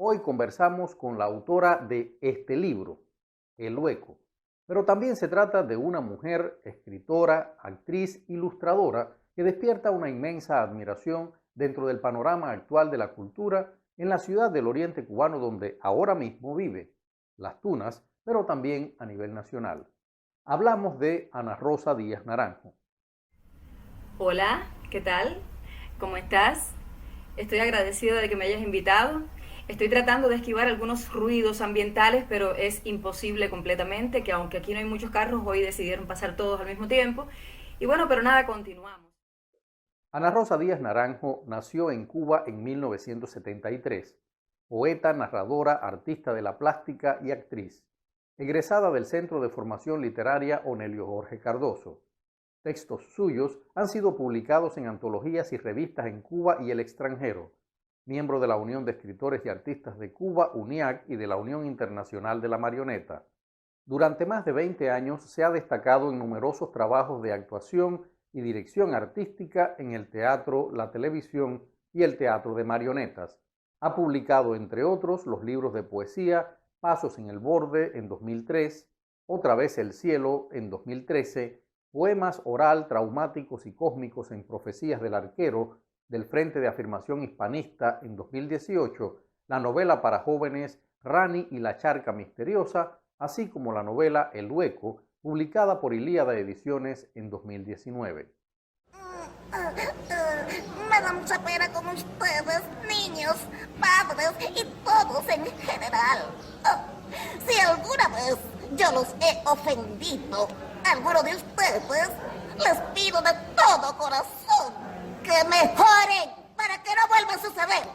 Hoy conversamos con la autora de este libro, El Hueco, pero también se trata de una mujer, escritora, actriz, ilustradora, que despierta una inmensa admiración dentro del panorama actual de la cultura en la ciudad del oriente cubano donde ahora mismo vive, Las Tunas, pero también a nivel nacional. Hablamos de Ana Rosa Díaz Naranjo. Hola, ¿qué tal? ¿Cómo estás? Estoy agradecida de que me hayas invitado. Estoy tratando de esquivar algunos ruidos ambientales, pero es imposible completamente, que aunque aquí no hay muchos carros, hoy decidieron pasar todos al mismo tiempo. Y bueno, pero nada, continuamos. Ana Rosa Díaz Naranjo nació en Cuba en 1973, poeta, narradora, artista de la plástica y actriz, egresada del Centro de Formación Literaria Onelio Jorge Cardoso. Textos suyos han sido publicados en antologías y revistas en Cuba y el extranjero, miembro de la Unión de Escritores y Artistas de Cuba, UNIAC, y de la Unión Internacional de la Marioneta. Durante más de 20 años se ha destacado en numerosos trabajos de actuación y dirección artística en el teatro, la televisión y el teatro de marionetas. Ha publicado, entre otros, los libros de poesía Pasos en el Borde en 2003, Otra vez el cielo en 2013, poemas oral, traumáticos y cósmicos en Profecías del Arquero del Frente de Afirmación Hispanista en 2018, la novela para jóvenes Rani y la charca misteriosa, así como la novela El Hueco, publicada por Ilíada Ediciones en 2019. Me da mucha pena con ustedes, niños, padres y todos en general. Si alguna vez yo los he ofendido, a alguno de ustedes, les pido de todo corazón que mejoren para que no vuelva a suceder.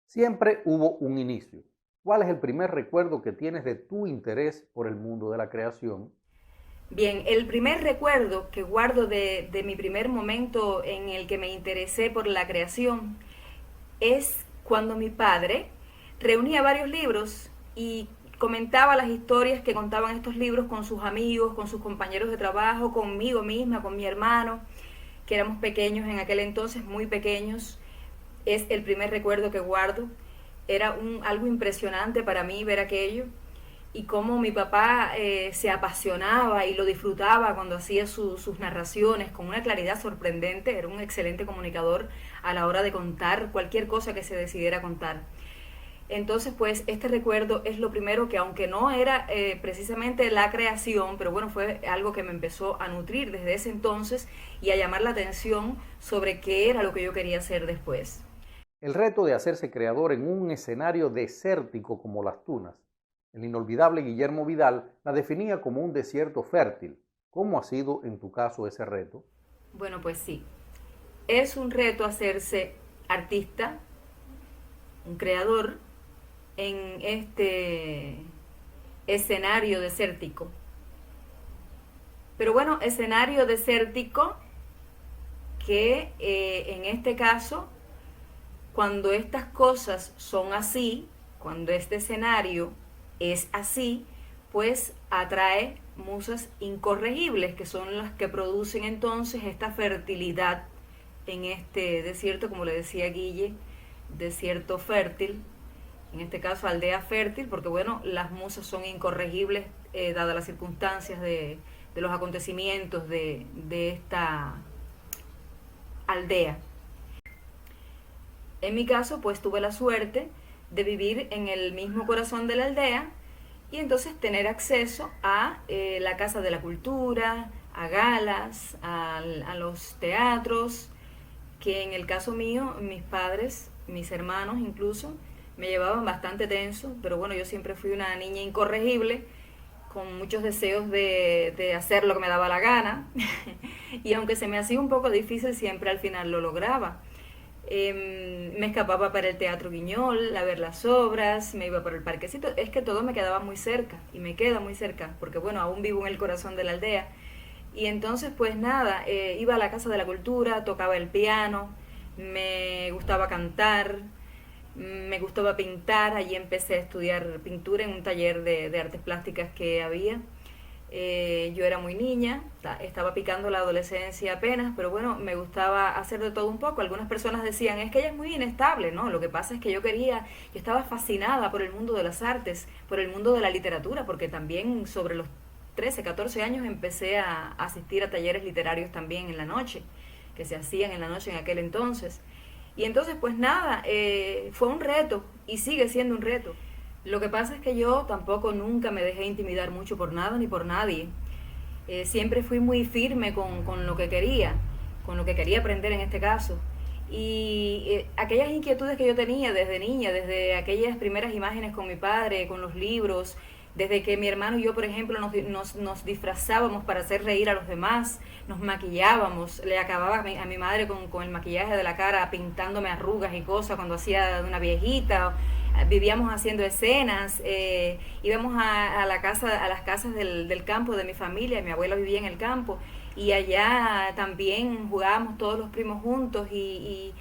Siempre hubo un inicio. ¿Cuál es el primer recuerdo que tienes de tu interés por el mundo de la creación? Bien, el primer recuerdo que guardo de mi primer momento en el que me interesé por la creación es cuando mi padre reunía varios libros y comentaba las historias que contaban estos libros con sus amigos, con sus compañeros de trabajo, conmigo misma, con mi hermano, que éramos pequeños en aquel entonces, muy pequeños. Es el primer recuerdo que guardo. Era algo impresionante para mí ver aquello y cómo mi papá se apasionaba y lo disfrutaba cuando hacía sus narraciones con una claridad sorprendente. Era un excelente comunicador a la hora de contar cualquier cosa que se decidiera contar. Entonces, pues, este recuerdo es lo primero que, aunque no era precisamente la creación, pero bueno, fue algo que me empezó a nutrir desde ese entonces y a llamar la atención sobre qué era lo que yo quería hacer después. El reto de hacerse creador en un escenario desértico como Las Tunas. El inolvidable Guillermo Vidal la definía como un desierto fértil. ¿Cómo ha sido en tu caso ese reto? Bueno, pues sí, es un reto hacerse artista, un creador en este escenario desértico. Pero bueno, escenario desértico que en este caso, cuando estas cosas son así, cuando este escenario es así, pues atrae musas incorregibles, que son las que producen entonces esta fertilidad en este desierto, como le decía Guille, desierto fértil, en este caso aldea fértil, porque bueno, las musas son incorregibles dadas las circunstancias de los acontecimientos de esta aldea. En mi caso, pues tuve la suerte de vivir en el mismo corazón de la aldea y entonces tener acceso a la Casa de la Cultura, a galas, a los teatros, que en el caso mío, mis padres, mis hermanos incluso, me llevaban bastante tenso, pero bueno, yo siempre fui una niña incorregible, con muchos deseos de hacer lo que me daba la gana, y aunque se me hacía un poco difícil, siempre al final lo lograba. Me escapaba para el Teatro Guiñol a ver las obras, me iba por el parquecito, es que todo me quedaba muy cerca y me queda muy cerca, porque bueno, aún vivo en el corazón de la aldea. Y entonces pues nada, iba a la Casa de la Cultura, tocaba el piano, me gustaba cantar, me gustaba pintar, allí empecé a estudiar pintura en un taller de artes plásticas que había. Yo era muy niña, estaba picando la adolescencia apenas, pero bueno, me gustaba hacer de todo un poco. Algunas personas decían, es que ella es muy inestable, ¿no? Lo que pasa es que yo estaba fascinada por el mundo de las artes, por el mundo de la literatura, porque también sobre los 13, 14 años empecé a asistir a talleres literarios también en la noche, que se hacían en la noche en aquel entonces. Y entonces, pues nada, fue un reto y sigue siendo un reto. Lo que pasa es que yo tampoco nunca me dejé intimidar mucho por nada ni por nadie. Siempre fui muy firme con lo que quería, con lo que quería aprender en este caso. Y aquellas inquietudes que yo tenía desde niña, desde aquellas primeras imágenes con mi padre, con los libros, desde que mi hermano y yo, por ejemplo, nos disfrazábamos para hacer reír a los demás, nos maquillábamos, le acababa a mi madre con el maquillaje de la cara, pintándome arrugas y cosas cuando hacía de una viejita, vivíamos haciendo escenas, íbamos a las casas del campo de mi familia, mi abuela vivía en el campo, y allá también jugábamos todos los primos juntos y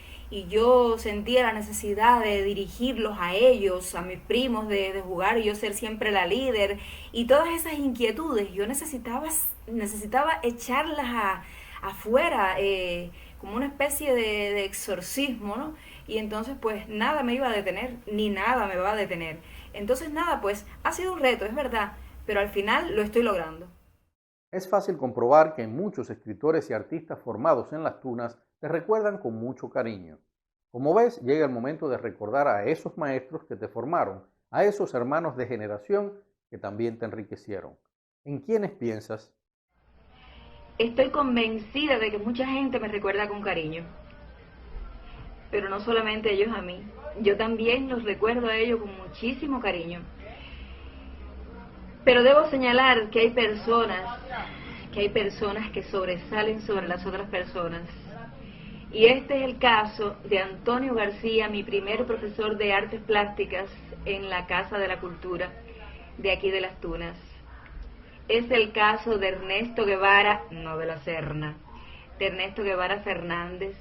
yo sentía la necesidad de dirigirlos a ellos, a mis primos, de jugar y yo ser siempre la líder, y todas esas inquietudes yo necesitaba echarlas afuera, como una especie de exorcismo, ¿no? Y entonces pues nada me iba a detener, ni nada me va a detener. Entonces nada, pues ha sido un reto, es verdad, pero al final lo estoy logrando. Es fácil comprobar que muchos escritores y artistas formados en las tunas te recuerdan con mucho cariño. Como ves, llega el momento de recordar a esos maestros que te formaron, a esos hermanos de generación que también te enriquecieron. ¿En quiénes piensas? Estoy convencida de que mucha gente me recuerda con cariño, pero no solamente ellos a mí, yo también los recuerdo a ellos con muchísimo cariño. Pero debo señalar que hay personas que sobresalen sobre las otras personas. Y este es el caso de Antonio García, mi primer profesor de artes plásticas en la Casa de la Cultura de aquí de Las Tunas. Es el caso de Ernesto Guevara, no de la Serna, de Ernesto Guevara Fernández,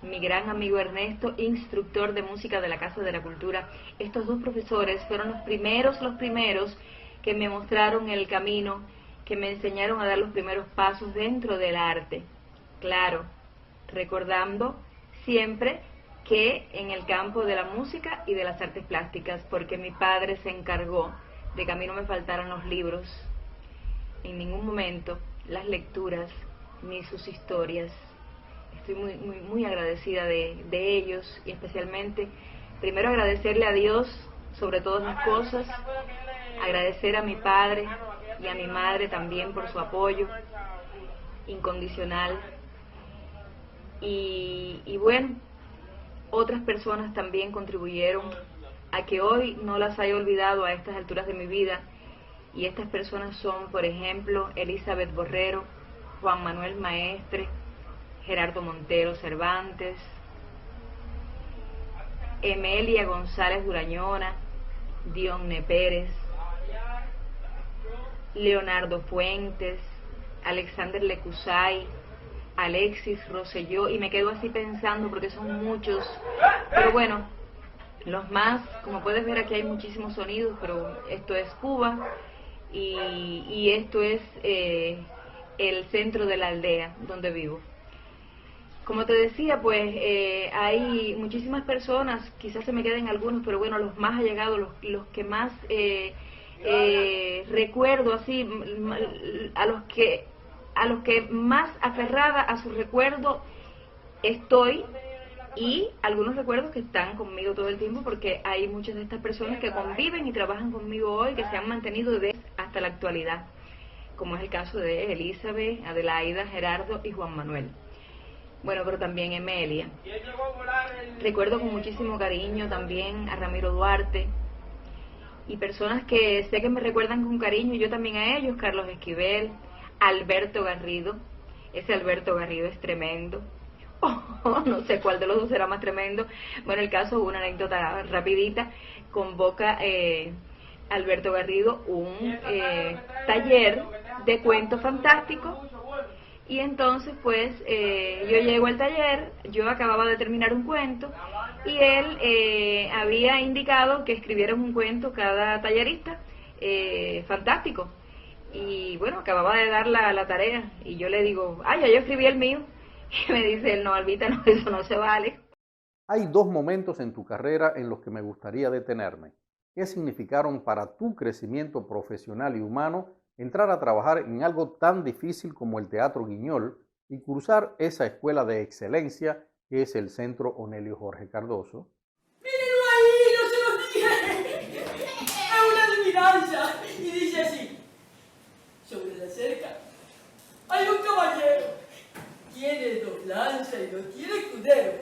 mi gran amigo Ernesto, instructor de música de la Casa de la Cultura. Estos dos profesores fueron los primeros que me mostraron el camino, que me enseñaron a dar los primeros pasos dentro del arte. Claro, recordando siempre que en el campo de la música y de las artes plásticas, porque mi padre se encargó de que a mí no me faltaran los libros, en ningún momento las lecturas, ni sus historias. Estoy muy agradecida de ellos, y especialmente, primero agradecerle a Dios sobre todas las cosas, agradecer a mi padre y a mi madre también por su apoyo incondicional, y bueno, otras personas también contribuyeron a que hoy no las haya olvidado a estas alturas de mi vida, y estas personas son, por ejemplo, Elizabeth Borrero, Juan Manuel Maestre, Gerardo Montero Cervantes, Emelia González Durañona, Dionne Pérez, Leonardo Fuentes, Alexander Lecusay, Alexis Rosselló, y me quedo así pensando porque son muchos, pero bueno, los más, como puedes ver aquí hay muchísimos sonidos, pero esto es Cuba y esto es el centro de la aldea donde vivo. Como te decía, pues hay muchísimas personas, quizás se me queden algunos, pero bueno, los más allegados, los que más recuerdo así, a los que más aferrada a su recuerdo estoy, y algunos recuerdos que están conmigo todo el tiempo, porque hay muchas de estas personas que conviven y trabajan conmigo hoy, que se han mantenido hasta la actualidad, como es el caso de Elizabeth, Adelaida, Gerardo y Juan Manuel. Bueno, pero también Emelia. Recuerdo con muchísimo cariño también a Ramiro Duarte, y personas que sé que me recuerdan con cariño, y yo también a ellos, Carlos Esquivel, Alberto Garrido. Ese Alberto Garrido es tremendo. No sé cuál de los dos será más tremendo. Bueno, el caso, una anécdota rapidita, convoca Alberto Garrido un taller de cuentos fantásticos, y entonces pues yo llego al taller, yo acababa de terminar un cuento, y él había indicado que escribiéramos un cuento cada tallerista, fantástico. Y bueno, acababa de dar la tarea y yo le digo, ya yo escribí el mío. Y me dice él, no, Albita, no, eso no se vale. Hay dos momentos en tu carrera en los que me gustaría detenerme. ¿Qué significaron para tu crecimiento profesional y humano entrar a trabajar en algo tan difícil como el Teatro Guiñol y cursar esa escuela de excelencia que es el Centro Onelio Jorge Cardoso? ¡Mírenlo ahí! ¡No se los dije! Es una adivinanza. Y dice así. Sobre la cerca hay un caballero. Tiene dos lanzas y no tiene escudero.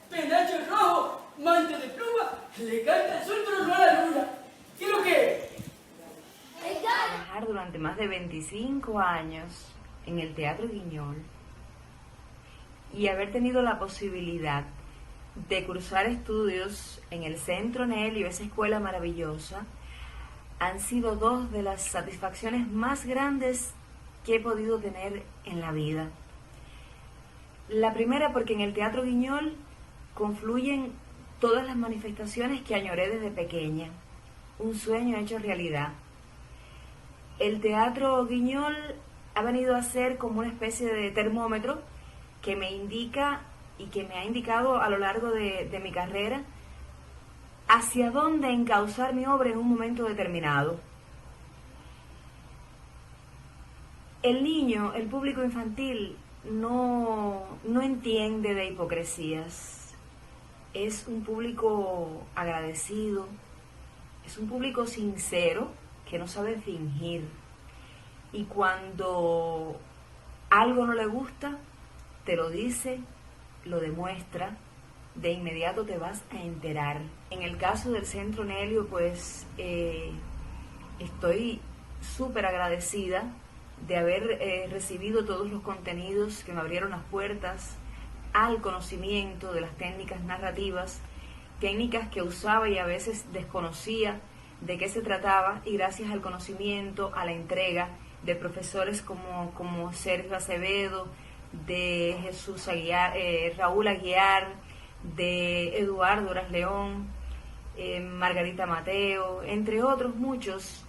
Penacho rojo, manto de pluma, le canta el sol pero no a la luna. ¿Qué es lo que es? Trabajar durante más de 25 años en el Teatro Guiñol y haber tenido la posibilidad de cursar estudios en el Centro Onelio, esa escuela maravillosa, han sido dos de las satisfacciones más grandes que he podido tener en la vida. La primera porque en el Teatro Guiñol confluyen todas las manifestaciones que añoré desde pequeña, un sueño hecho realidad. El Teatro Guiñol ha venido a ser como una especie de termómetro que me indica y que me ha indicado a lo largo de mi carrera hacia dónde encauzar mi obra en un momento determinado. El niño, el público infantil, no entiende de hipocresías. Es un público agradecido, es un público sincero que no sabe fingir. Y cuando algo no le gusta, te lo dice, lo demuestra, de inmediato te vas a enterar. En el caso del Centro Onelio, pues estoy súper agradecida de haber recibido todos los contenidos que me abrieron las puertas al conocimiento de las técnicas narrativas, técnicas que usaba y a veces desconocía de qué se trataba, y gracias al conocimiento, a la entrega de profesores como Sergio Acevedo, de Jesús Aguiar, Raúl Aguiar, de Eduardo Horas León, Margarita Mateo, entre otros muchos,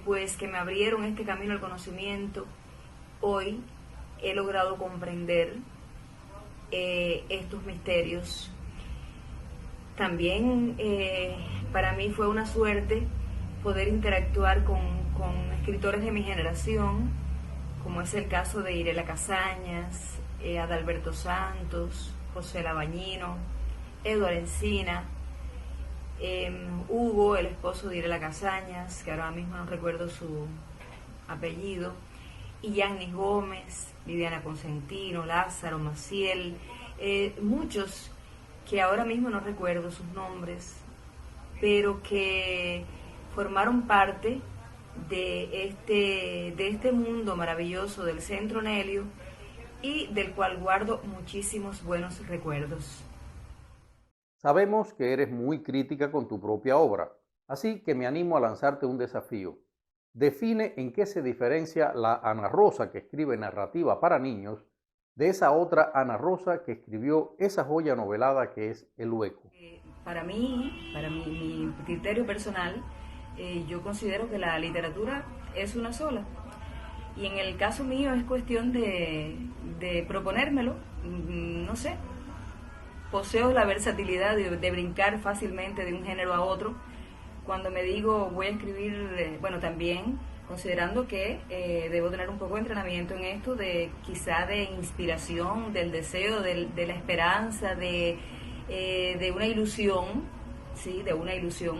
pues que me abrieron este camino al conocimiento. Hoy he logrado comprender estos misterios. También para mí fue una suerte poder interactuar con escritores de mi generación, como es el caso de Irela Casañas, Adalberto Santos, José Labañino, Eduardo Encina, Hugo, el esposo de Irela Casañas, que ahora mismo no recuerdo su apellido, y Yannis Gómez, Viviana Consentino, Lázaro Maciel, muchos que ahora mismo no recuerdo sus nombres, pero que formaron parte de este mundo maravilloso del Centro Onelio y del cual guardo muchísimos buenos recuerdos. Sabemos que eres muy crítica con tu propia obra, así que me animo a lanzarte un desafío. Define en qué se diferencia la Ana Rosa que escribe narrativa para niños de esa otra Ana Rosa que escribió esa joya novelada que es El Hueco. Para mi criterio personal, yo considero que la literatura es una sola. Y en el caso mío es cuestión de proponérmelo, no sé. Poseo la versatilidad de brincar fácilmente de un género a otro. Cuando me digo voy a escribir, también considerando que debo tener un poco de entrenamiento en esto, quizá de inspiración, del deseo, de la esperanza, de una ilusión, ¿sí? De una ilusión.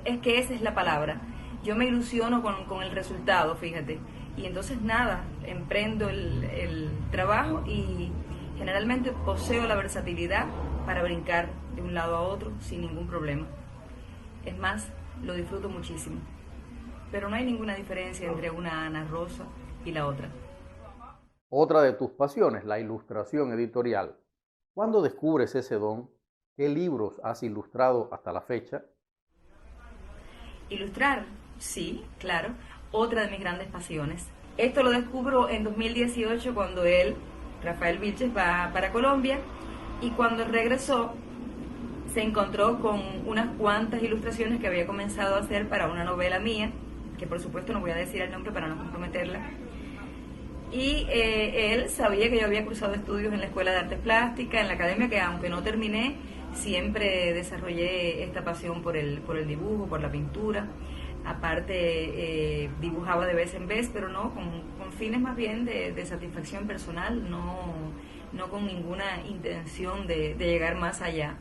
Es que esa es la palabra. Yo me ilusiono con el resultado, fíjate. Y entonces nada, emprendo el trabajo y generalmente poseo la versatilidad para brincar de un lado a otro sin ningún problema. Es más, lo disfruto muchísimo. Pero no hay ninguna diferencia entre una Ana Rosa y la otra. Otra de tus pasiones, la ilustración editorial. ¿Cuándo descubres ese don? ¿Qué libros has ilustrado hasta la fecha? Ilustrar, sí, claro, otra de mis grandes pasiones. Esto lo descubro en 2018 cuando Rafael Vilches, va para Colombia, y cuando regresó se encontró con unas cuantas ilustraciones que había comenzado a hacer para una novela mía, que por supuesto no voy a decir el nombre para no comprometerla. Y él sabía que yo había cursado estudios en la Escuela de Artes Plásticas, en la academia, que aunque no terminé, siempre desarrollé esta pasión por el dibujo, por la pintura. Aparte, dibujaba de vez en vez, pero no con fines más bien de satisfacción personal, no con ninguna intención de llegar más allá.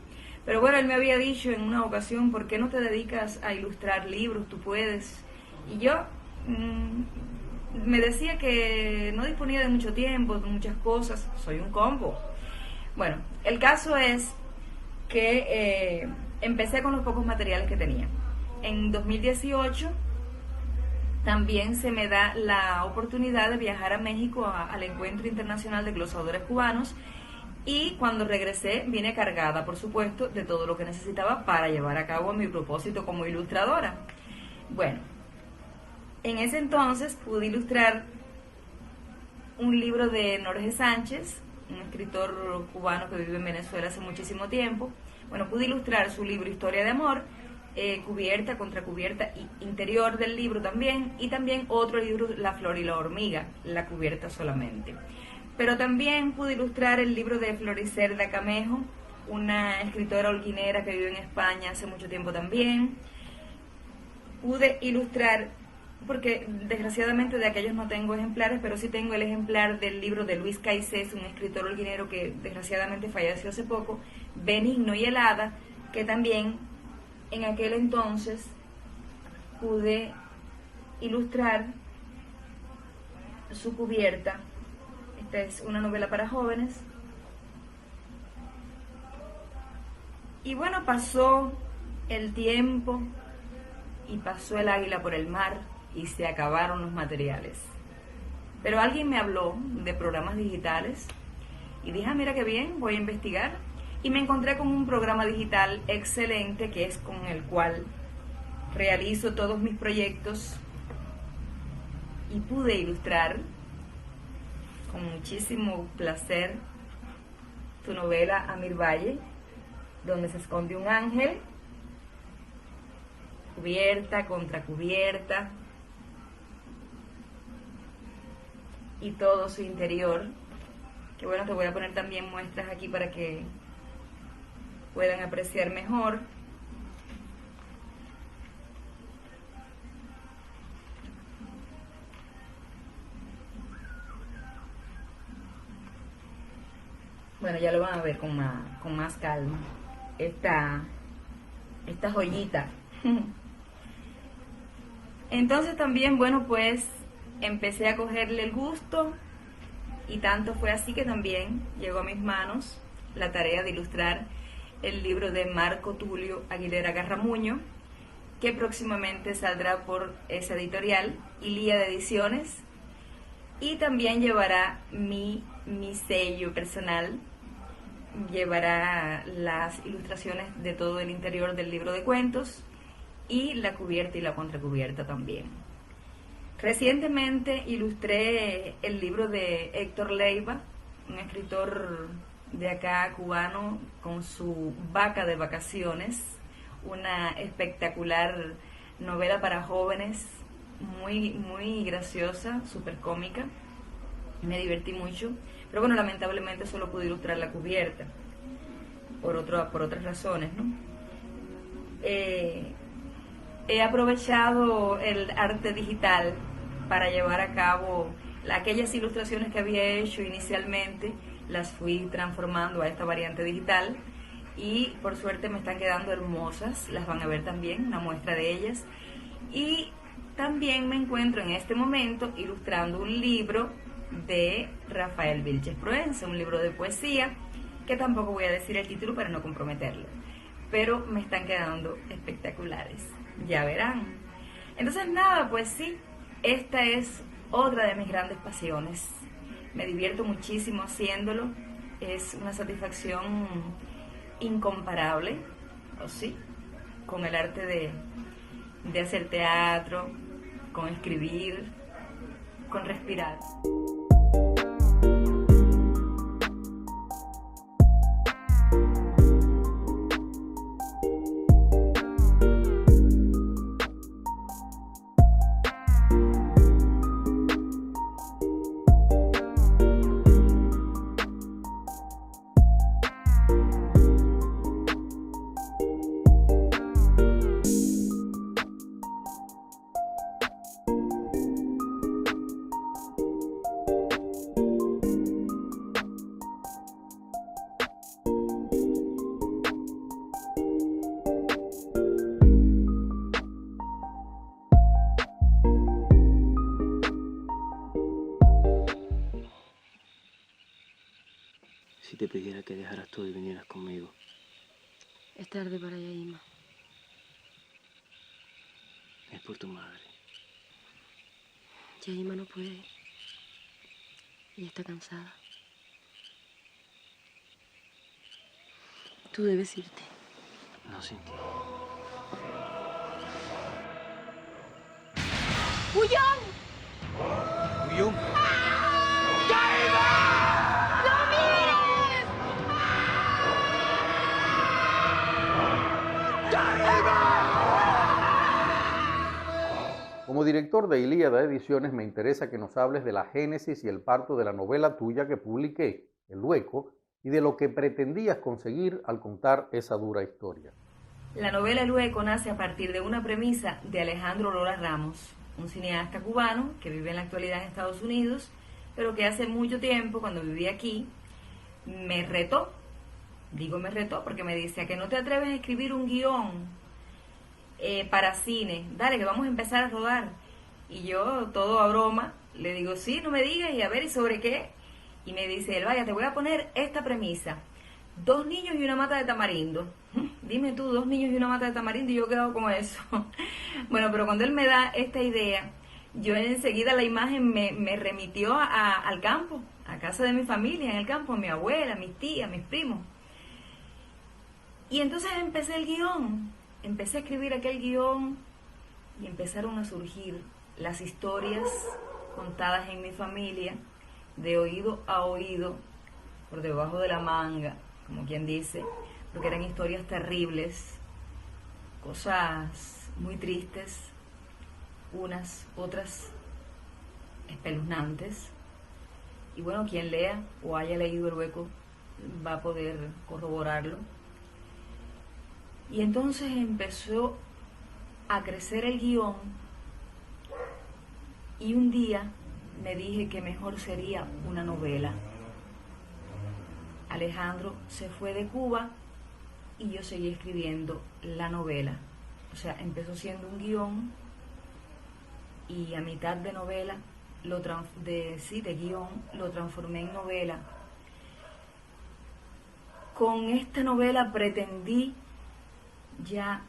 Pero bueno, él me había dicho en una ocasión, ¿por qué no te dedicas a ilustrar libros? Tú puedes. Y yo me decía que no disponía de mucho tiempo, de muchas cosas, soy un combo. Bueno, el caso es que empecé con los pocos materiales que tenía. En 2018 también se me da la oportunidad de viajar a México al Encuentro Internacional de Glosadores Cubanos, y cuando regresé vine cargada, por supuesto, de todo lo que necesitaba para llevar a cabo mi propósito como ilustradora. Bueno, en ese entonces pude ilustrar un libro de Jorge Sánchez, un escritor cubano que vive en Venezuela hace muchísimo tiempo. Bueno, pude ilustrar su libro Historia de Amor, cubierta, contracubierta y interior del libro también, y también otro libro, La Flor y la Hormiga, la cubierta solamente. Pero también pude ilustrar el libro de Floricelda Camejo, una escritora holguinera que vive en España hace mucho tiempo también. Pude ilustrar, porque desgraciadamente de aquellos no tengo ejemplares, pero sí tengo el ejemplar del libro de Luis Caicés, un escritor holguinero que desgraciadamente falleció hace poco, Benigno y Helada, que también en aquel entonces pude ilustrar su cubierta. Esta es una novela para jóvenes. Y bueno, pasó el tiempo y pasó el águila por el mar y se acabaron los materiales. Pero alguien me habló de programas digitales y dije, mira qué bien, voy a investigar. Y me encontré con un programa digital excelente, que es con el cual realizo todos mis proyectos, y pude ilustrar con muchísimo placer tu novela Amir Valle, donde se esconde un ángel, cubierta, contracubierta, y todo su interior, que bueno, te voy a poner también muestras aquí para que puedan apreciar mejor. Bueno, ya lo van a ver con más calma. Esta joyita. Entonces también, bueno, pues empecé a cogerle el gusto, y tanto fue así que también llegó a mis manos la tarea de ilustrar el libro de Marco Tulio Aguilera Garramuño, que próximamente saldrá por esa editorial, Ilíada Ediciones, y también llevará mi sello personal, llevará las ilustraciones de todo el interior del libro de cuentos y la cubierta y la contracubierta también. Recientemente ilustré el libro de Héctor Leiva, un escritor de acá cubano, con su Vaca de Vacaciones, una espectacular novela para jóvenes, muy graciosa, súper cómica. Me divertí mucho, pero bueno, lamentablemente solo pude ilustrar la cubierta por otras razones, ¿no? He aprovechado el arte digital para llevar a cabo aquellas ilustraciones que había hecho inicialmente, las fui transformando a esta variante digital, y por suerte me están quedando hermosas. Las van a ver también, una muestra de ellas. Y también me encuentro en este momento ilustrando un libro de Rafael Vilches Proenza, un libro de poesía, que tampoco voy a decir el título para no comprometerlo, pero me están quedando espectaculares, ya verán. Entonces nada, pues sí, esta es otra de mis grandes pasiones. Me divierto muchísimo haciéndolo, es una satisfacción incomparable, ¿o sí? Con el arte de hacer teatro, con escribir, con respirar. si te pidiera que dejaras todo y vinieras conmigo? Es tarde para Yaima. Es por tu madre. Yaima no puede. Ella está cansada. Tú debes irte. No sin ti. ¡Huyón! ¡Huyón! Como director de Ilíada Ediciones me interesa que nos hables de la génesis y el parto de la novela tuya que publiqué, El Hueco, y de lo que pretendías conseguir al contar esa dura historia. La novela El Hueco nace a partir de una premisa de Alejandro Lora Ramos, un cineasta cubano que vive en la actualidad en Estados Unidos, pero que hace mucho tiempo, cuando vivía aquí, me retó. Digo me retó porque me dice: ¿a que no te atreves a escribir un guión para cine? Dale, que vamos a empezar a rodar. Y yo, todo a broma, le digo: sí, no me digas, y a ver, ¿y sobre qué? Y me dice él: vaya, te voy a poner esta premisa: 2 niños y una mata de tamarindo. Dime tú, 2 niños y una mata de tamarindo, y yo quedo con eso. Bueno, pero cuando él me da esta idea, yo enseguida la imagen me remitió al campo, a casa de mi familia, en el campo, a mi abuela, a mis tías, a mis primos. Y entonces empecé el guión, empecé a escribir aquel guión y empezaron a surgir las historias contadas en mi familia, de oído a oído, por debajo de la manga, como quien dice, porque eran historias terribles, cosas muy tristes, unas, otras espeluznantes. Y bueno, quien lea o haya leído El Hueco va a poder corroborarlo. Y entonces empezó a crecer el guión y un día me dije que mejor sería una novela. Alejandro se fue de Cuba y yo seguí escribiendo la novela. O sea, empezó siendo un guión y a mitad de novela, de guión, lo transformé en novela. Con esta novela pretendí ya,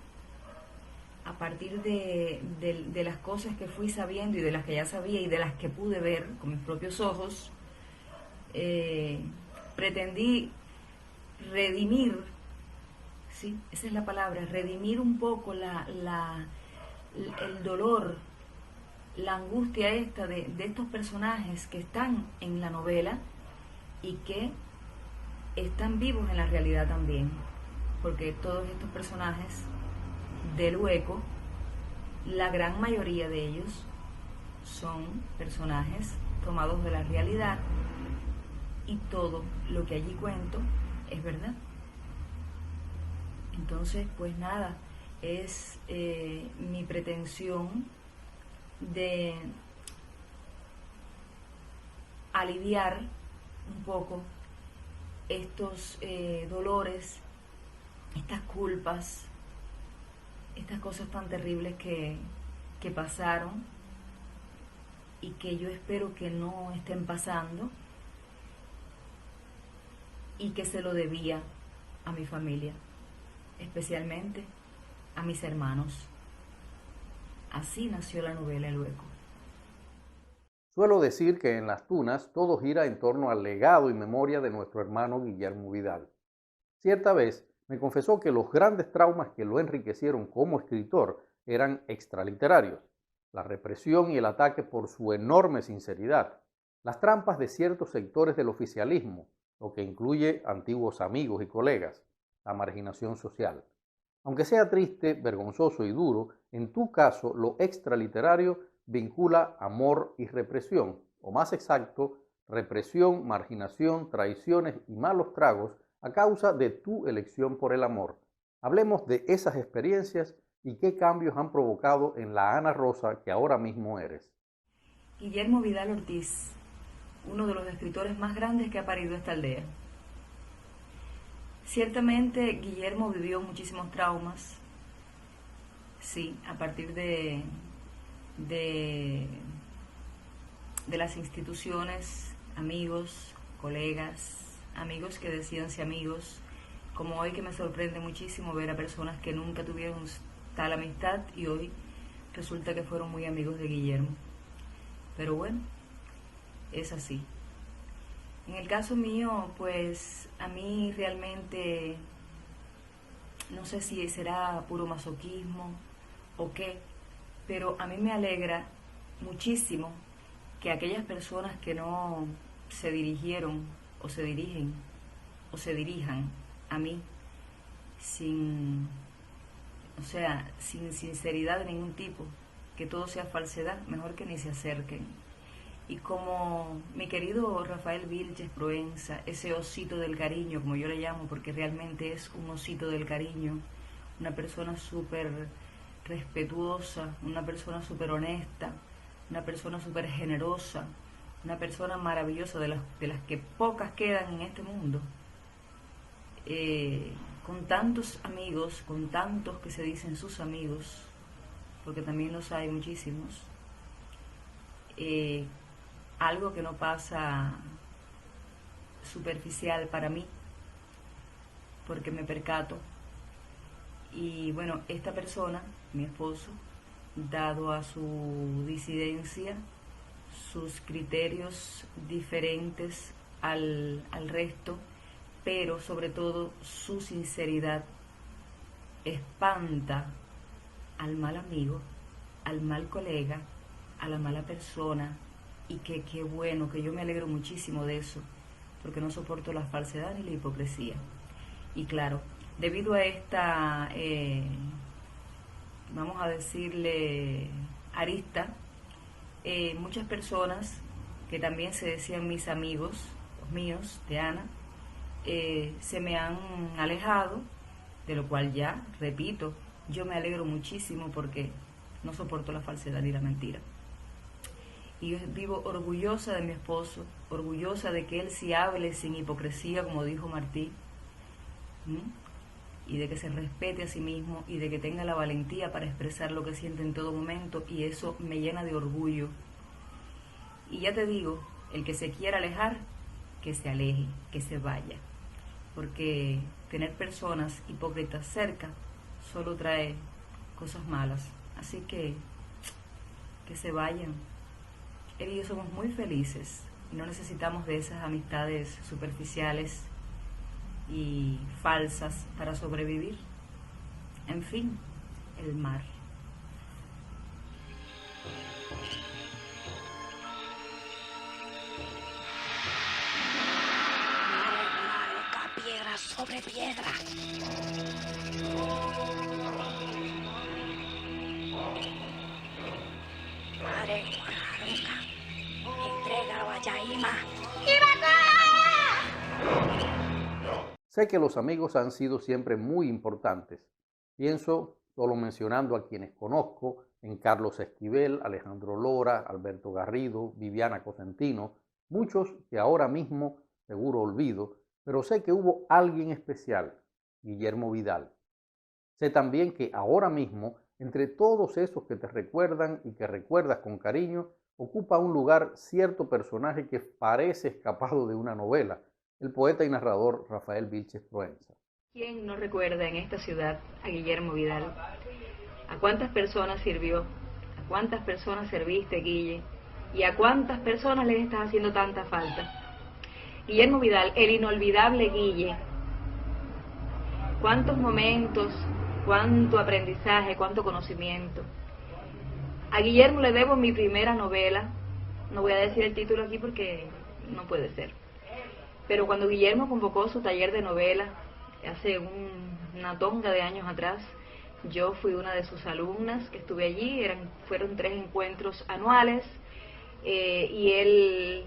a partir de las cosas que fui sabiendo y de las que ya sabía y de las que pude ver con mis propios ojos, pretendí redimir, ¿sí? Esa es la palabra, redimir un poco el dolor, la angustia esta de estos personajes que están en la novela y que están vivos en la realidad también, porque todos estos personajes del Hueco, la gran mayoría de ellos son personajes tomados de la realidad y todo lo que allí cuento es verdad. Entonces, pues nada, es mi pretensión de aliviar un poco estos dolores, estas culpas, estas cosas tan terribles que pasaron y que yo espero que no estén pasando, y que se lo debía a mi familia, especialmente a mis hermanos. Así nació la novela El Hueco. Suelo decir que en Las Tunas todo gira en torno al legado y memoria de nuestro hermano Guillermo Vidal. Cierta vez me confesó que los grandes traumas que lo enriquecieron como escritor eran extraliterarios: la represión y el ataque por su enorme sinceridad, las trampas de ciertos sectores del oficialismo, lo que incluye antiguos amigos y colegas, la marginación social. Aunque sea triste, vergonzoso y duro, en tu caso lo extraliterario vincula amor y represión, o más exacto, represión, marginación, traiciones y malos tragos a causa de tu elección por el amor. Hablemos de esas experiencias y qué cambios han provocado en la Ana Rosa que ahora mismo eres. Guillermo Vidal Ortiz, uno de los escritores más grandes que ha parido esta aldea. Ciertamente Guillermo vivió muchísimos traumas, sí, a partir de las instituciones, amigos, colegas, amigos que decíanse amigos, como hoy que me sorprende muchísimo ver a personas que nunca tuvieron tal amistad y hoy resulta que fueron muy amigos de Guillermo. Pero bueno, es así. En el caso mío, pues a mí realmente, no sé si será puro masoquismo o qué, pero a mí me alegra muchísimo que aquellas personas que no se dirigieron o se dirigen o se dirijan a mí sin sinceridad de ningún tipo, que todo sea falsedad, mejor que ni se acerquen. Y como mi querido Rafael Vilches Proenza, ese osito del cariño, como yo le llamo, porque realmente es un osito del cariño, una persona súper respetuosa, una persona súper honesta, una persona súper generosa, una persona maravillosa, de las que pocas quedan en este mundo, con tantos amigos, con tantos que se dicen sus amigos, porque también los hay muchísimos, algo que no pasa superficial para mí, porque me percato. Y bueno, esta persona, mi esposo, dado a su disidencia, sus criterios diferentes al resto, pero sobre todo su sinceridad, espanta al mal amigo, al mal colega, a la mala persona, y que qué bueno, que yo me alegro muchísimo de eso, porque no soporto la falsedad ni la hipocresía. Y claro, debido a esta, vamos a decirle, arista, muchas personas que también se decían mis amigos, los míos, de Ana, se me han alejado, de lo cual ya, repito, yo me alegro muchísimo porque no soporto la falsedad ni la mentira. Y yo vivo orgullosa de mi esposo, orgullosa de que él sí hable sin hipocresía, como dijo Martí, y de que se respete a sí mismo y de que tenga la valentía para expresar lo que siente en todo momento, y eso me llena de orgullo. Y ya te digo, el que se quiera alejar, que se aleje, que se vaya, porque tener personas hipócritas cerca solo trae cosas malas. Así que se vayan. Él y yo somos muy felices y no necesitamos de esas amistades superficiales y falsas para sobrevivir. En fin, el mar. Piedra sobre piedra. Madre Guadalupe, entrégalo a Yaima. Sé que los amigos han sido siempre muy importantes. Pienso, solo mencionando a quienes conozco, en Carlos Esquivel, Alejandro Lora, Alberto Garrido, Viviana Cosentino, muchos que ahora mismo seguro olvido, pero sé que hubo alguien especial, Guillermo Vidal. Sé también que ahora mismo, entre todos esos que te recuerdan y que recuerdas con cariño, ocupa un lugar cierto personaje que parece escapado de una novela, el poeta y narrador Rafael Vilches Proenza. ¿Quién no recuerda en esta ciudad a Guillermo Vidal? ¿A cuántas personas sirvió? ¿A cuántas personas serviste, Guille? ¿Y a cuántas personas les estás haciendo tanta falta? Guillermo Vidal, el inolvidable Guille. Cuántos momentos, cuánto aprendizaje, cuánto conocimiento. A Guillermo le debo mi primera novela. No voy a decir el título aquí porque no puede ser. Pero cuando Guillermo convocó su taller de novela, hace una tonga de años atrás, yo fui una de sus alumnas que estuve allí. Fueron 3 encuentros anuales, y él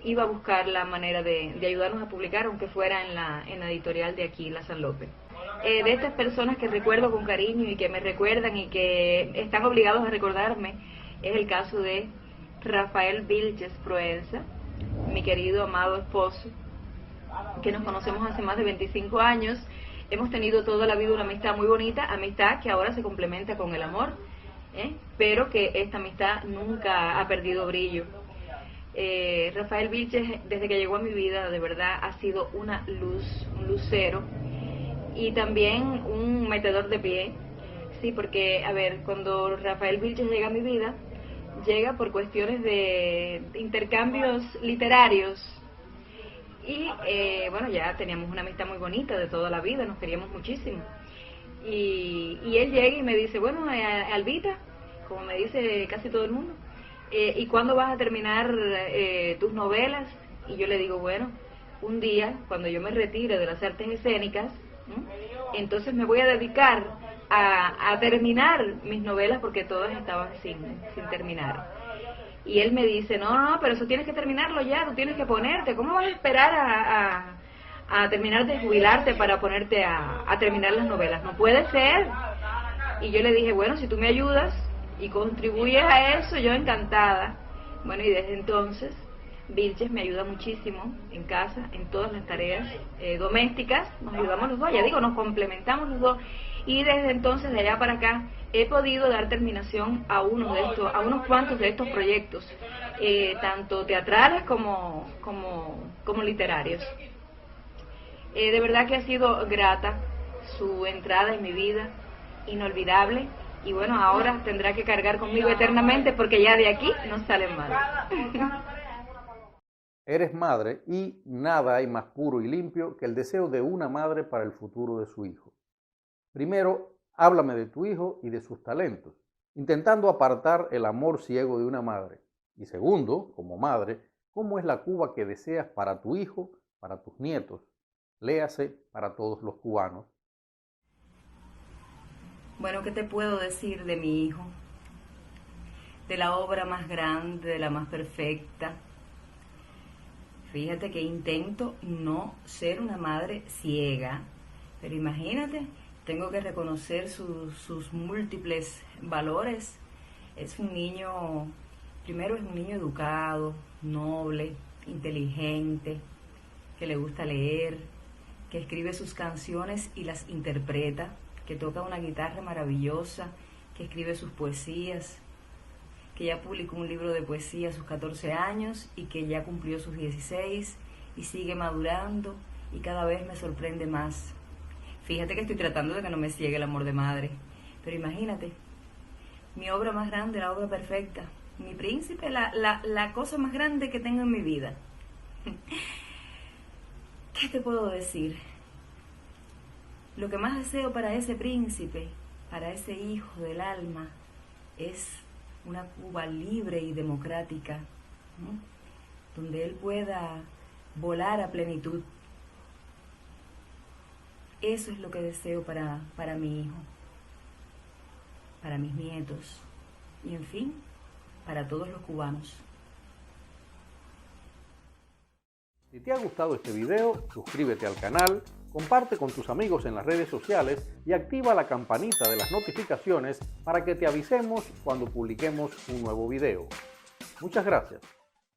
iba a buscar la manera de ayudarnos a publicar, aunque fuera en la editorial de aquí, la San López. De estas personas que recuerdo con cariño y que me recuerdan y que están obligados a recordarme, es el caso de Rafael Vilches Proenza, mi querido amado esposo, que nos conocemos hace más de 25 años. Hemos tenido toda la vida una amistad muy bonita, amistad que ahora se complementa con el amor, pero que esta amistad nunca ha perdido brillo. Rafael Vilches, desde que llegó a mi vida, de verdad ha sido una luz, un lucero y también un metedor de pie. Sí, porque, a ver, cuando Rafael Vilches llega a mi vida, llega por cuestiones de intercambios literarios. Y bueno, ya teníamos una amistad muy bonita de toda la vida, nos queríamos muchísimo. Y él llega y me dice, bueno, Albita, como me dice casi todo el mundo, ¿y cuándo vas a terminar tus novelas? Y yo le digo, bueno, un día, cuando yo me retire de las artes escénicas, entonces me voy a dedicar a terminar mis novelas porque todas estaban sin terminar. Y él me dice, no, pero eso tienes que terminarlo ya, tú tienes que ponerte, ¿cómo vas a esperar a terminar de jubilarte para ponerte a terminar las novelas? No puede ser. Y yo le dije, bueno, si tú me ayudas y contribuyes a eso, yo encantada. Bueno, y desde entonces Vilches me ayuda muchísimo en casa, en todas las tareas domésticas, nos ayudamos los dos, ya digo, nos complementamos los dos, y desde entonces, de allá para acá, he podido dar terminación a unos cuantos de estos proyectos, tanto teatrales como literarios. De verdad que ha sido grata su entrada en mi vida, inolvidable, y bueno, ahora tendrá que cargar conmigo eternamente porque ya de aquí no salen mal. Eres madre y nada hay más puro y limpio que el deseo de una madre para el futuro de su hijo. Primero, háblame de tu hijo y de sus talentos, intentando apartar el amor ciego de una madre. Y segundo, como madre, ¿cómo es la Cuba que deseas para tu hijo, para tus nietos? Léase, para todos los cubanos. Bueno, ¿qué te puedo decir de mi hijo? De la obra más grande, de la más perfecta. Fíjate que intento no ser una madre ciega, pero imagínate, tengo que reconocer sus múltiples valores. Es un niño, primero es un niño educado, noble, inteligente, que le gusta leer, que escribe sus canciones y las interpreta, que toca una guitarra maravillosa, que escribe sus poesías, que ya publicó un libro de poesía a sus 14 años y que ya cumplió sus 16 y sigue madurando y cada vez me sorprende más. Fíjate que estoy tratando de que no me ciegue el amor de madre, pero imagínate, mi obra más grande, la obra perfecta, mi príncipe, la cosa más grande que tengo en mi vida. ¿Qué te puedo decir? Lo que más deseo para ese príncipe, para ese hijo del alma, es una Cuba libre y democrática, ¿no? Donde él pueda volar a plenitud. Eso es lo que deseo para mi hijo, para mis nietos y, en fin, para todos los cubanos. Si te ha gustado este video, suscríbete al canal, comparte con tus amigos en las redes sociales y activa la campanita de las notificaciones para que te avisemos cuando publiquemos un nuevo video. Muchas gracias.